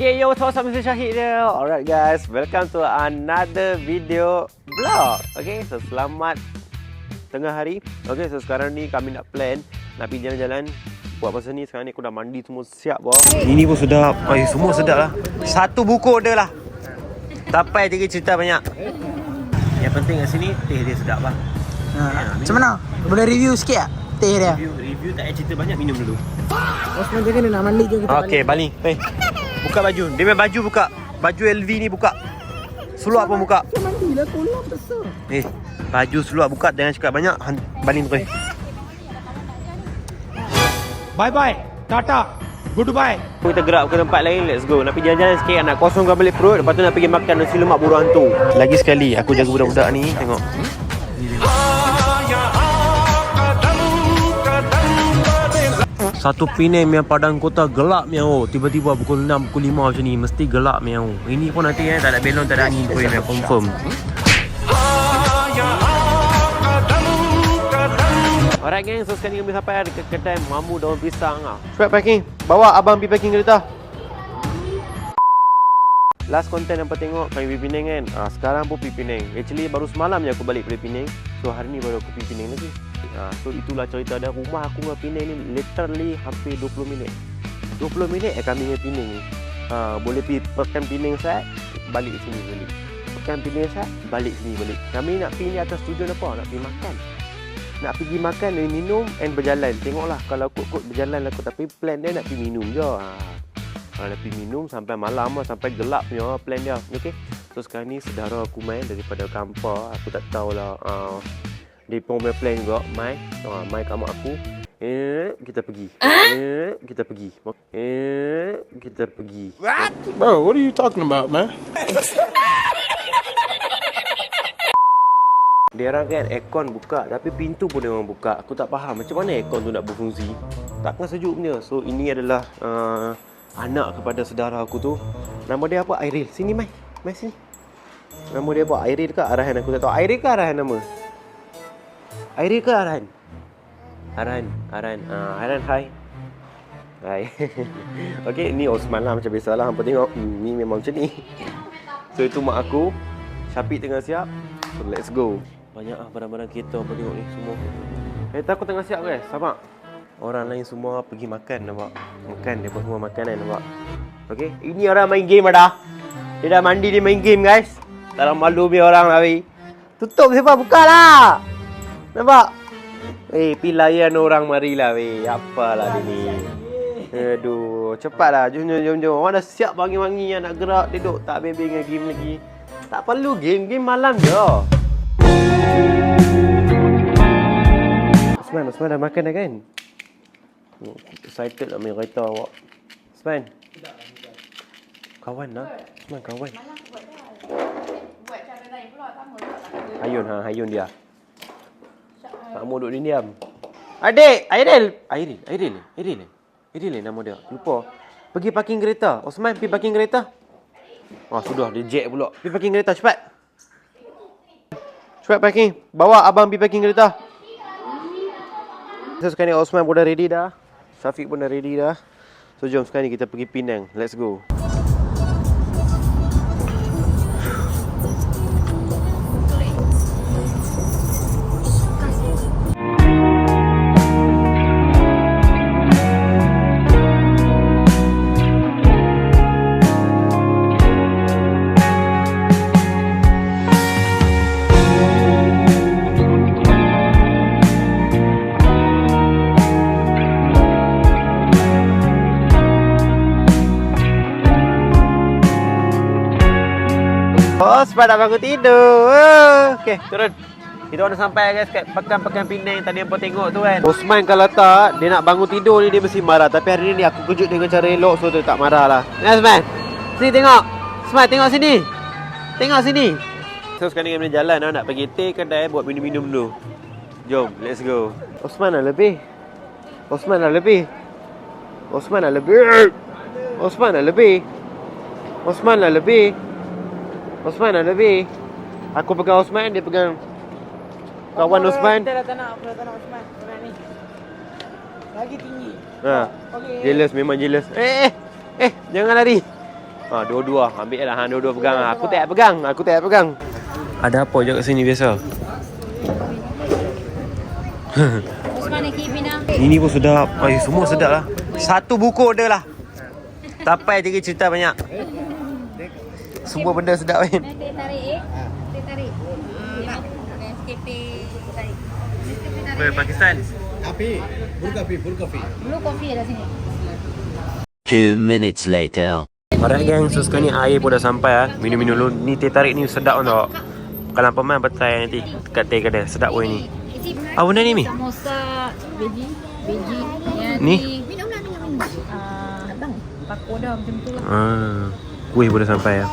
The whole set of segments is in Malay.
Okay, yo, what's up, Mr. Syahid here. Alright guys, welcome to another video vlog. Okay, so selamat tengah hari. Okay, so sekarang ni kami nak plan nak pergi jalan-jalan. Buat pasal ni, sekarang ni aku dah mandi semua siap bawah. Ini pun sedap. Semua sedap lah. Satu buku order lah. Tak payah cerita banyak. Yang penting kat sini, teh dia sedap lah. Macam mana? Boleh review sikit tak? Teh dia. Review tak payah cerita banyak, minum dulu. Osman jaga dia nak mandi je kita. Okay, balik. Buka baju. Dia punya baju buka. Baju LV ni buka. Seluar pun buka. Macam mandilah kolam besar. Baju seluar buka. Jangan cakap banyak. Balik terus. Bye-bye. Tata. Goodbye. Kita gerak ke tempat lain. Let's go. Nak pergi jalan-jalan sikit. Nak kosongkan balik perut. Lepas tu nak pergi makan nasi lemak buru hantu. Lagi sekali. Aku jaga budak-budak ni. Tengok. Satu Penang yang padang kota gelap miau. Tiba-tiba pukul 6, pukul 5 macam ni. Mesti gelap miau. Ini pun nanti tak ada belon, tak ada angin pun yang confirm. Alright gang, so sekarang ni kami sampai dekat kedai Mamu Daun Pisang lah. Cepat packing. Bawa abang pergi packing kereta. Last content apa tengok kami pergi Penang kan. Sekarang pun pergi Penang. Actually baru semalam je aku balik dari Penang. So hari ni baru aku pergi Penang lagi. So itulah cerita dia. Rumah aku dengan Penang ni literally hampir 20 minit. 20 minit kami dengan Penang ni. Boleh pergi pekan Penang sat, balik sini balik. Pekan Penang sat, balik sini balik. Kami nak pergi ni atas tujuan apa? Nak pergi makan. Nak pergi makan dan minum and berjalan. Tengoklah kalau kot-kot berjalan aku, tapi plan dia nak pergi minum je. Kalau nak pergi minum sampai malam lah, sampai gelap punya plan dia. Okay. So sekarang ni saudara aku main daripada kampar. Aku tak tahulah. Dia pun punya plan juga. Mai kat mak aku. Kita pergi. Kita pergi. Kita pergi. What? Bro, what are you talking about, man? Dia orang kan aircon buka, tapi pintu pun dia orang buka. Aku tak faham macam mana aircon tu nak berfungsi. Takkan sejuk punya. So ini adalah anak kepada saudara aku tu. Nama dia apa? Airil. Sini Mai. Mai sini. Nama dia apa? Airil ke Arhan? Aku tak tahu. Airil ke Arhan nama? Airil ke Arhan? Arhan. Arhan, hai. Hai. Okay, ni Osman lah macam biasalah. Hampa tengok. Ni memang macam ni. So itu mak aku. Syafiq tengah siap. So let's go. Banyak barang-barang kita apa tengok ni semua. Aku tengah siap guys. Sabar. Orang lain semua pergi makan nampak. Makan dia pun semua makanan nampak. Okey, ini orang main game dah. Dia dah mandi dia main game guys. Tak malu biar orang lah weh. Tutup siapa buka lah. Nampak? Pi layan orang marilah weh. Apalah dia ni. Aduh, cepatlah. Jom. Orang dah siap wangi-wangi nak gerak duduk tak habis dengan game lagi. Tak perlu game malam je. Osman dah makan dah kan? Excited nak main kereta awak. Osman. Kawan lah. Osman kawan. Buat cara lain pula, sama juga. Hayun dia. Tak mau duduk diam. Adik, Airil nama dia. Lupa. Pergi parking kereta. Osman pergi parking kereta. Sudah dia jack pula. Pergi parking kereta cepat. Cepat parking. Bawa abang pergi parking kereta. So sekarang ni Osman pun dah ready dah. Syafiq pun dah ready dah. So jom sekarang ni kita pergi Penang. Let's go. Osman dah bangun tidur. Okey, turun. Kita dah sampai guys kat pekan Penang tadi apa tengok tu kan. Osman kalau tak, dia nak bangun tidur ni dia mesti marah. Tapi hari ni aku kejut dengan cara elok, so dia tak marah lah. Ya Osman. Sini tengok. Osman tengok sini. Tengok sini. So sekarang ni kami jalan nak pergi teh kedai buat minum-minum dulu. Jom, let's go. Osman dah lebih. Osman dah lebih. Aku pegang Osman, dia pegang kawan Osman. Kita dah tak nak Osman. Orang ni lagi tinggi. Okay. Jealous, memang jealous. Jangan lari. Dua-dua. Ambil lah. Dua-dua pegang lah. Aku tak pegang. Ada apa je kat sini biasa? Osman nak kibina. Ini pun sedap. Semua sedap lah. Satu buku ada lah. Tapai tiga cerita banyak. Semua benda sedap kan. Teh tarik. Teh tarik. tarik. Pakistan. Blue coffee ada sini. 2 minutes later. Alright gang, so sekarang ni air pun dah sampai lah. Minum-minum dulu. Ni teh tarik ni sedap tau. Kalau pemain bertry nanti kat teh kedai. Sedap pun ni. Apa benda ni Mi? Samosa veggie. Ni? Minum. Abang, pakoda macam tu lah. Kuih pun dah sampai lah.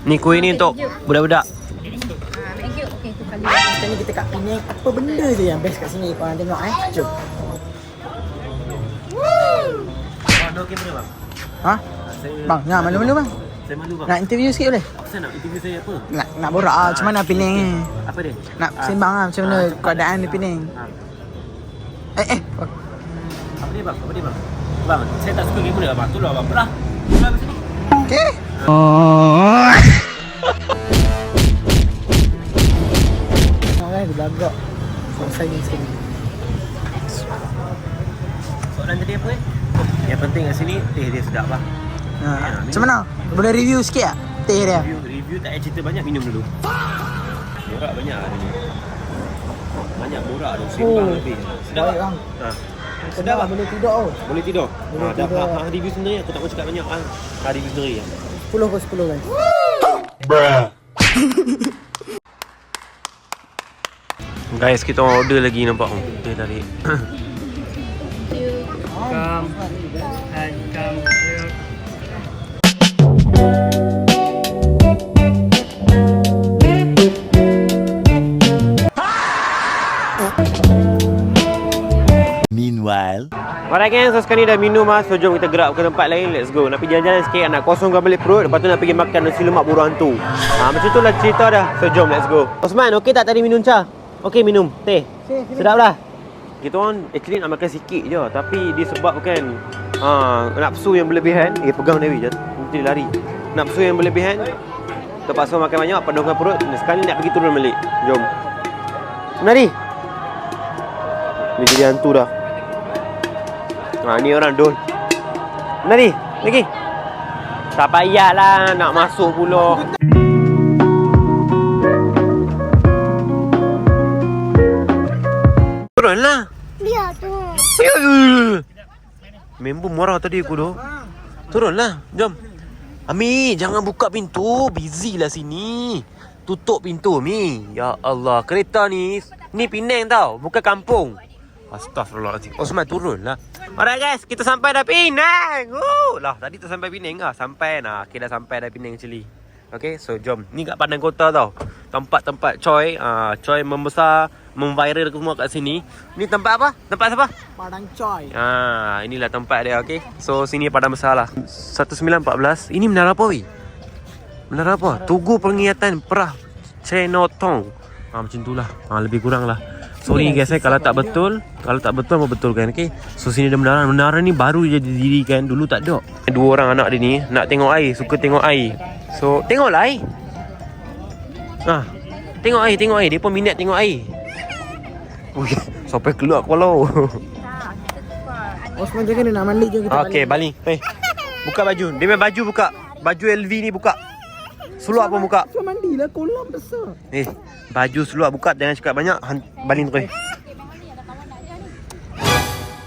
Ni kuih ni untuk budak-budak. Thank you. Okay, tu kali. Sekarang ni kita kat Penang. Apa benda je yang best kat sini? Korang tengok Jom. Ada okey benda bang? Ha? Bang, nak malu-malu bang? Saya malu bang. Nak interview sikit boleh? Saya nak interview saya apa? Nak borak lah. Macam mana Penang ni? Apa dia? Nak sembang lah macam mana keadaan di Penang. Apa dia bang? Bang, saya tak suka game benda bang. Tolong abang. Belah kat sini. Okay. Nak kan belagak. Selesai ni sekali. Soalan tadi apa Yang penting kat sini teh dia sedap lah. Macam mana? Boleh review sikit tak? Teh dia. Review tak payah cerita banyak, minum dulu. Borak banyak ada ni. Banyak borak ada, sembang lebih. Sedap Baik bang. Sedap lah. Boleh tidur oh. Boleh tidur? Boleh Dah tidur. review sendiri, aku tak mau cakap banyak. Review sendiri 10 ke 10 kan? Guys, kita orang order lagi nampak teh tarik. Meanwhile. Alright gang, so sekarang ni dah minum lah. So jom kita gerak ke tempat lain. Let's go. Nak pergi jalan-jalan sikit, nak kosongkan balik perut. Lepas tu nak pergi makan nasi lemak buru hantu. Macam tu lah cerita dah. So jom, let's go. Osman, okey tak tadi minum cha? Okey minum teh. Sedap lah. Kita orang actually nak makan sikit je. Tapi disebabkan nafsu yang berlebihan. Pegang Dewi je. Nanti lari. Nafsu yang berlebihan, terpaksa makan banyak, penuhkan perut. Sekarang ni nak pergi turun balik. Jom. Mari. Ni jadi hantu dah. Ni orang dol. Mari, lagi. Tak payahlah nak masuk pula. Turunlah. Dia tu. Member marah tadi aku tu. Turunlah, jom. Ami, jangan buka pintu. Busy lah sini. Tutup pintu, Mi. Ya Allah, kereta ni Penang tau, bukan kampung. Astaghfirullahaladzim. Osman turun lah. Alright guys, kita sampai dah Penang. Lah tadi tak sampai Penang lah. Sampai nah. Okay, dah sampai dah Penang actually. Okay, so jom. Ni kat Padang Kota tau. Tempat-tempat Choi. Choi membesar, memviral semua kat sini. Ni tempat apa? Tempat siapa? Padang Choi. Inilah tempat dia, okay. So sini Padang besar lah. 1914. Ini menara apa weh? Menara apa? Tugu Penglihatan Perah Chinatown. Macam tu lah. Lebih kurang lah. Sorry guys kalau tak betul. Kalau tak betul apa betul kan, okay. So sini ada menara. Menara ni baru je didirikan. Dulu tak ada. Dua orang anak dia ni nak tengok air. Suka tengok air. So tengoklah air. Tengok air. Dia pun minat tengok air. Sampai keluar kepala. Osman jangan nak mandi je kita. Okay, balik. Buka baju. Dia punya baju buka. Baju LV ni buka. Seluar pun buka. Osman mandilah, kolam besar. Baju seluar buka. Jangan cakap banyak. Baling terus.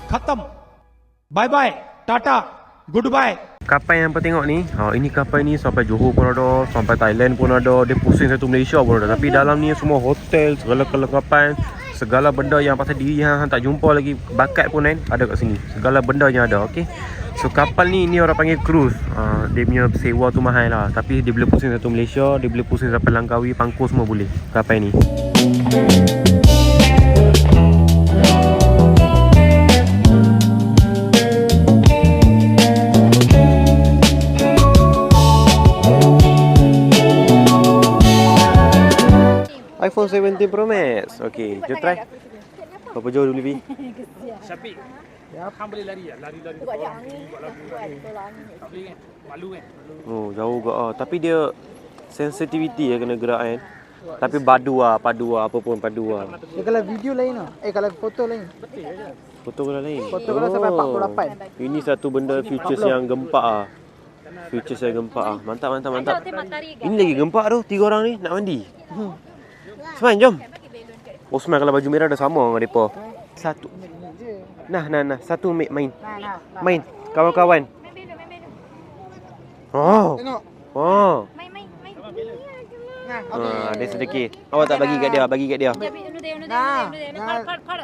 खत्म bye bye tata good bye. Kapal yang apa tengok ni, ini kapal ni sampai Johor pun ada, sampai Thailand pun ada. Dia pusing satu Malaysia pun ada. Tapi dalam ni semua hotel, segala kelengkapan, segala benda yang pasal diri hang tak jumpa lagi, bakat pun kan ada kat sini. Segala benda yang ada, okey. So kapal ni orang panggil cruise. Dia punya sewa tu mahal lah. Tapi dia boleh pusing satu Malaysia, dia boleh pusing sampai Langkawi, Pangkor semua boleh kapal ni. iPhone 17 Pro Max. Okay, jom try. Berapa jauh dulu, Vi? Syafiq Hang boleh lari lah. Lari-lari Buat dekat yang orang ni. tu, buat lagu. Buat tolak ni. Tak boleh kan? Malu kan? Oh, jauh ke Tapi dia sensitivity kena gerak kan. Tapi padu apa pun padu Dia kalau video lain lah. Kalau foto lain. Foto kena lain. Foto kalau sampai 48. Ini satu benda features yang gempak Features yang gempak Mantap. Ini lagi gempak tu 3 orang ni nak mandi. Osman jom. Osman kalau baju merah dah sama dengan depa. Satu. Nah. Satu main. Main. Kawan-kawan. Oh. Tengok. Oh. Main. Nah, Dia sedekit. Awak tak bagi kat dia, bagi kat dia. Par.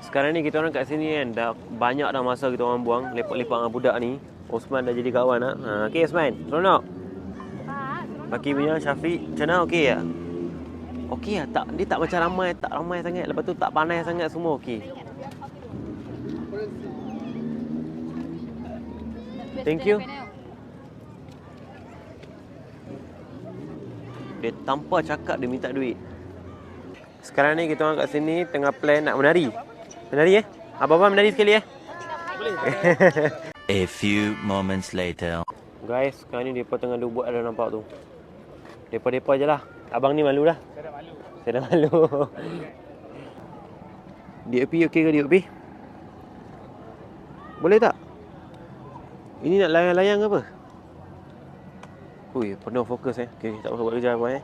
Sekarang ni kita orang kat sini kan, dah banyak dah masa kita orang buang lepak-lepak dengan budak ni. Osman dah jadi kawan tak? Okey Osman, seronok? Baki punya Syafiq, macam mana okey tak? Okey lah, tak, dia tak macam tak ramai sangat. Lepas tu tak panas sangat, semua okey. Thank you. Dia tanpa cakap dia minta duit. Sekarang ni kita orang kat sini tengah plan nak menari. Menari Abang-abang menari sekali Boleh. A few moments later. Guys, sekarang ni mereka tengah buat ada nampak tu. Mereka je lah. Abang ni malu dah. Saya dah malu. DOP okey ke DOP? Boleh tak? Ini nak layang-layang apa? Ui, penuh fokus Okey, tak apa buat kerja apa ya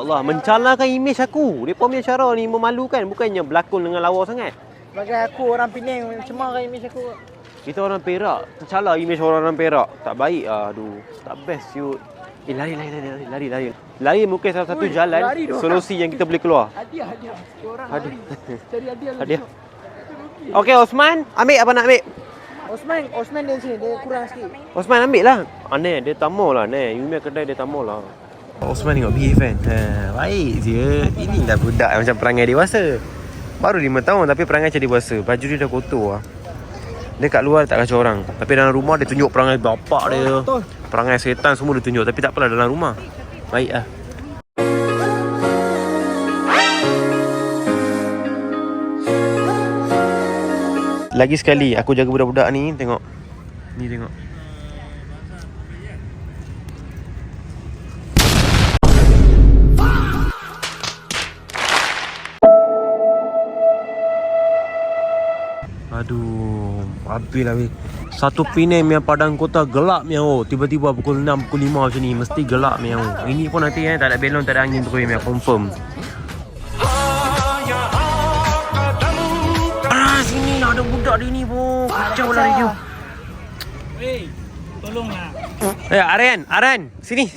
Allah, mencalakan imej aku. Mereka punya cara ni memalukan. Bukannya berlakon dengan lawa sangat. Bagi aku orang Penang cemarkan imej aku. Kita orang Perak, tercala imej orang Perak. Tak baik aduh. Tak best shoot. Lari. Lari mungkin salah satu jalan solusi yang kita boleh keluar. Hadiah. Orang Hadiah. cari hadiah. Hadiah. Okey Osman, ambil apa nak ambil? Osman dia sini, dia kurang sikit. Osman ambil lah. Aneh, dia tamu lah. You punya kedai dia tamu lah. Osman tengok behave kan. Baik je. Inilah budak macam perangai dewasa. Baru 5 tahun tapi perangai macam dewasa. Baju dia dah kotor lah. Dia kat luar tak kacau orang. Tapi dalam rumah dia tunjuk perangai bapak dia. Perangai setan semua dia tunjuk. Tapi tak apalah dalam rumah. Baik lah. Lagi sekali aku jaga budak-budak ni. Tengok. Ni tengok. Aduh, habis lah weh. Satu Penang yang padang kota gelap miau. Tiba-tiba pukul 6, pukul 5 macam ni mesti gelap miau. Ini pun nanti tak ada belon, tak ada angin tu miau, confirm. Sini lah ada budak dia ni pun. Kacau lah dia. Hey, tolonglah. Aran, sini.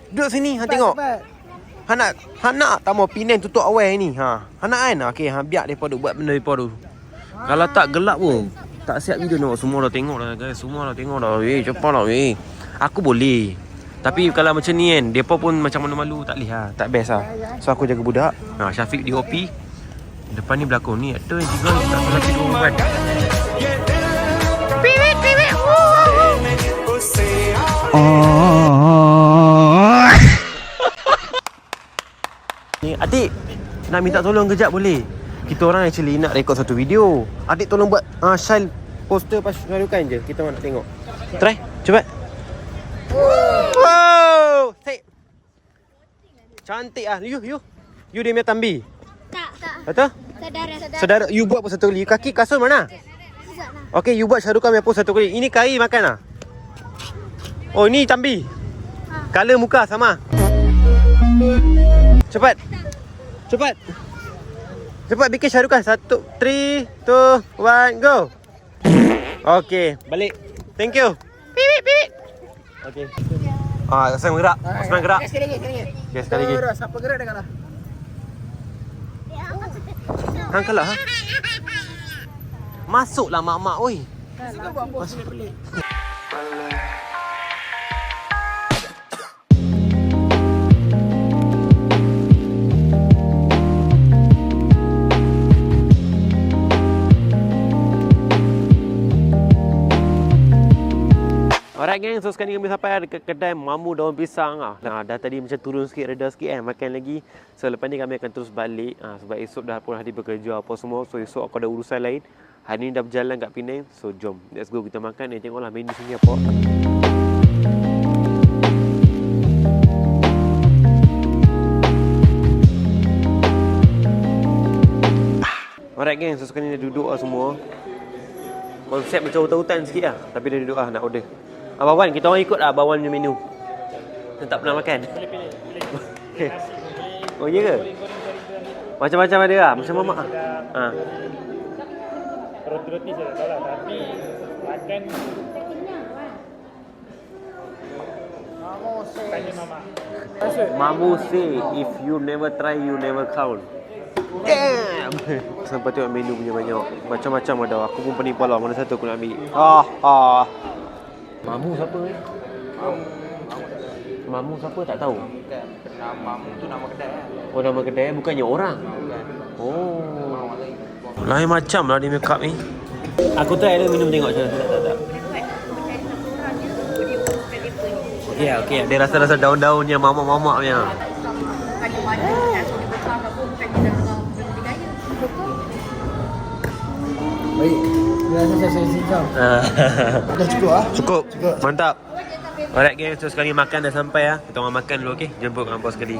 Duduk sini, tengok. Hanak tak mau Penang tutup awal ni. Hanak kan? Okey, biar depa duk buat benda depa tu. Kalau tak gelap pun tak siap video nak. Semua dah tengok dah guys. Semua dah tengok dah. Cepatlah weh. Aku boleh. Tapi kalau macam ni kan, depa pun macam malu-malu, tak boleh tak best lah. So aku jaga budak. Syafiq DOP. Depan ni berlakon ni. Ada yang tiga ni tak salah tidur kan. Piwik. Ni adik nak minta tolong kejap boleh? Kita orang actually nak rekod satu video. Adik tolong buat shine poster pas ngarukan je. Kita nak tengok. Try, cepat. Wow! Hey. Cantik ah. You dia punya tambi. Tak. Betul? Saudara, you buat pun satu kali. Kaki kasut mana? Okey, you buat Syahrukh Khan pun satu kali. Ini kari makan ah. Oh, ini tambi. Color muka sama. Cepat. Cepat bikin Syahrukh Khan. 1, 3, 2, 1, go. Okey, balik. Thank you. Piwik. Okey. Osman gerak. Sekali lagi. Okay, sekali lagi. Siapa gerak dah kalah. Hang kalah ha? Masuklah mak-mak oi. Alright gang, so sekarang ni kami sampai dekat kedai Mamu Daun Pisang lah. Nah, dah tadi macam turun sikit, reda sikit makan lagi. So lepas ni kami akan terus balik sebab esok dah pun hari bekerja apa semua. So esok aku ada urusan lain. Hari ni dah berjalan kat Penang. So jom, let's go kita makan. Tengoklah menu sini apa. Alright gang, so sekarang ni dah duduk lah semua. Konsep macam hutan-hutan sikit lah. Tapi dah duduk lah nak order. Abang Wan, kita orang ikut lah Abang Wan punya menu. Kita tak pernah makan. Oh iya ke? Macam-macam ada lah, macam mamak lah. Ha. Roti-roti saya tak tahu lah. Tapi makan tanya mama. Mamu say, if you never try, you never count. Damn! Sampai tengok menu punya banyak. Macam-macam ada. Aku pun penipu lah. Mana satu aku nak ambil. Mamu siapa ni? Mamu siapa tak tahu? Mamu tu nama kedai lah. Oh, nama kedai bukannya orang? Oh. Lain macam lah dia make up ni. Aku try dulu minum tengok macam mana. Tak. Okey. Dia rasa-rasa daun-daunnya mamak-mamak punya. Bukannya banyak kan, so dia besar ke pun bukannya dah berhenti gaya. Betul. Baik. Dia rasa saya sincang. Dah cukup ah? Cukup. Mantap. Alright guys, so sekarang ni makan dah sampai lah. Kita orang makan dulu, okey? Jemput hampa sekali.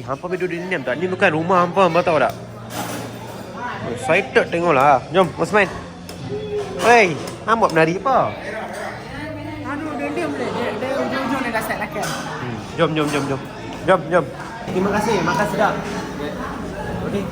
Hampa duduk di ni tak? Ni bukan rumah hampa tahu tak? Excited tengoklah. Jom, Osman. Hei, hampa menari apa? Aduh, dia boleh. Dia ujung-ujung dia dah set makan. Jom. Jom. Terima kasih, makan sedap. Okey.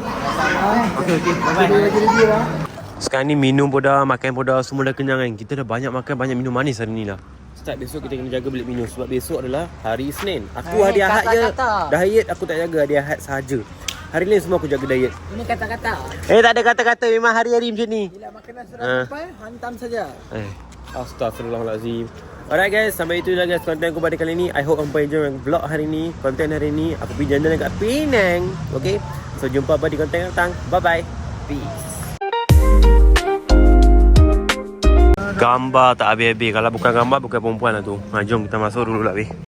Okey. Bye-bye. Sekarang ni minum pun dah, makan pun dah, semua dah kenyang kan. Kita dah banyak makan, banyak minum manis hari ni lah. Start besok kita kena jaga balik minum sebab besok adalah hari Isnin. Aku hari Ahad je. Diet aku tak jaga, hari Ahad sahaja. Hari ni semua aku jaga diet. Ini kata-kata. Tak ada kata-kata, memang hari-hari macam ni. Bila makanan sudah sampai, hantam saja. Astaghfirullahalazim. Alright guys, sampai itu sahaja konten aku pada kali ni. I hope hampa enjoy vlog hari ni, konten hari ni. Aku pergi jalan dekat Penang. Okay, so jumpa apa di konten yang datang. Bye-bye. Peace. Gambar tak habis-habis. Kalau bukan gambar, bukan perempuan lah tu. Jom kita masuk dulu lah.